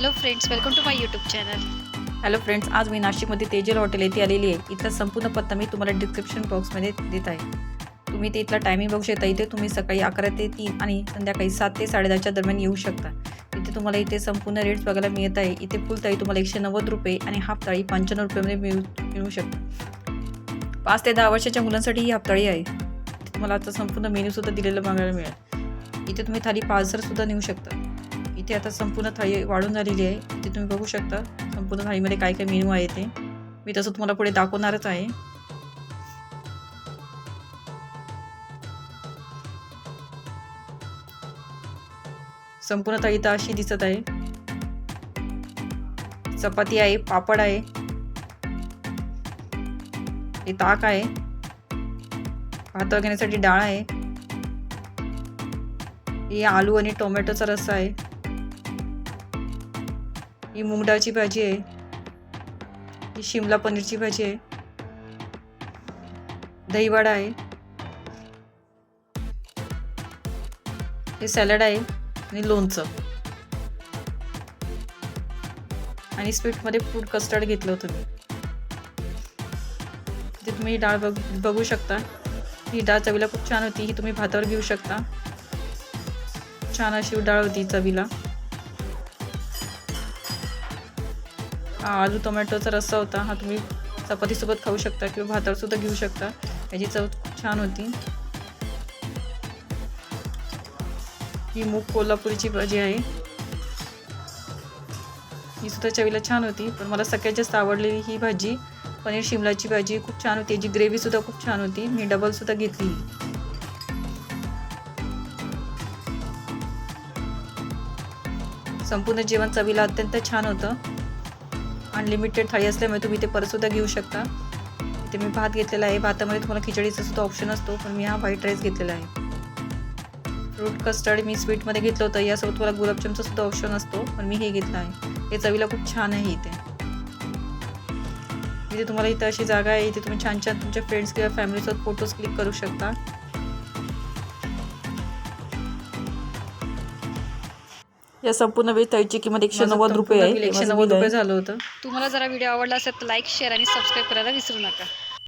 Hello friends, welcome to my YouTube channel. Hello friends, आज मी नाशिकमध्ये तेजल हॉटेल येथे आलेली आहे. इथला संपूर्ण पत्ता मी तुम्हाला डिस्क्रिप्शन बॉक्समध्ये देत आहे. तुम्ही ते इथला टायमिंग बघू शकता. इथे तुम्ही सकाळी 11 ते 3 आणि संध्याकाळी 7 ते 10:30च्या दरम्यान येऊ शकता. इथे तुम्हाला इथे संपूर्ण रेट्स बघायला मिळत आहे. इथे फुल थाळी तुम्हाला 190 रुपये आणि हाफ थाळी 95 रुपयामध्ये मिळू शकते. 5 ते 10 वर्षाच्या मुलांसाठी ही हाफ थाळी आहे. इथे तुम्हाला आता संपूर्ण मेन्यूसुद्धा दिलेलं बघायला मिळेल. इथे तुम्ही थाळी पार्सलसुद्धा नेऊ शकता. इथे आता संपूर्ण थाळी वाढून झालेली आहे. इथे तुम्ही बघू शकता संपूर्ण थाळीमध्ये काय काय मेनू आहे ते मी तसं तुम्हाला पुढे दाखवणारच आहे. संपूर्ण थाळी तर अशी दिसत आहे. चपाती आहे, पापड आहे, हे ताक आहे, भात वगैरेसाठी डाळ आहे, हे आलू आणि टोमॅटोचा रस्सा आहे, ही मूग डाळची भाजी आहे, ही शिमला पनीरची भाजी आहे, दहीवडा आहे, हे सॅलड आहे आणि लोणचं आणि स्वीटमध्ये फ्रूट कस्टर्ड घेतलं होतं मी. इथे तुम्ही ही डाळ बघू शकता. ही डाळ चवीला खूप छान होती. ही तुम्ही भातावर घेऊ शकता. छान अशी डाळ होती चवीला. हा आलू टोमॅटोचा रस्सा होता. हा तुम्ही चपातीसोबत खाऊ शकता किंवा भातावर सुद्धा घेऊ शकता. याची चव खूप छान होती. ही मूग कोल्हापुरीची भाजी आहे. ही सुद्धा चवीला छान होती. पण मला सगळ्यात जास्त आवडलेली ही भाजी पनीर शिमलाची भाजी खूप छान होती. याची ग्रेव्ही सुद्धा खूप छान होती. मी डबल सुद्धा घेतली. संपूर्ण जेवण चवीला अत्यंत छान होतं. अनलिमिटेड थाळी असल्यामुळे तुम्ही ते परत सुद्धा घेऊ शकता. इथे मी भात घेतलेला आहे. भातामध्ये तुम्हाला खिचडीचा सुद्धा ऑप्शन असतो, पण मी हा व्हाईट राईस घेतलेला आहे. फ्रूट कस्टर्ड मी स्वीटमध्ये घेतलं होतं. यासोबत तुम्हाला गुलाबजामचा सुद्धा ऑप्शन असतो, पण मी हे घेतलं आहे. हे चवीला खूप छान आहे. इथे तुम्हाला इथं अशी जागा आहे. इथे तुम्ही छान छान तुमच्या फ्रेंड्स किंवा फॅमिलीसोबत फोटोज क्लिक करू शकता. या संपूर्ण वेज थाळीची किंमत 190 रुपये आहे. 190 रुपये झालं होतं. तुम्हाला जरा व्हिडिओ आवडला असेल तर लाईक, शेअर आणि सबस्क्राईब करायला विसरू नका.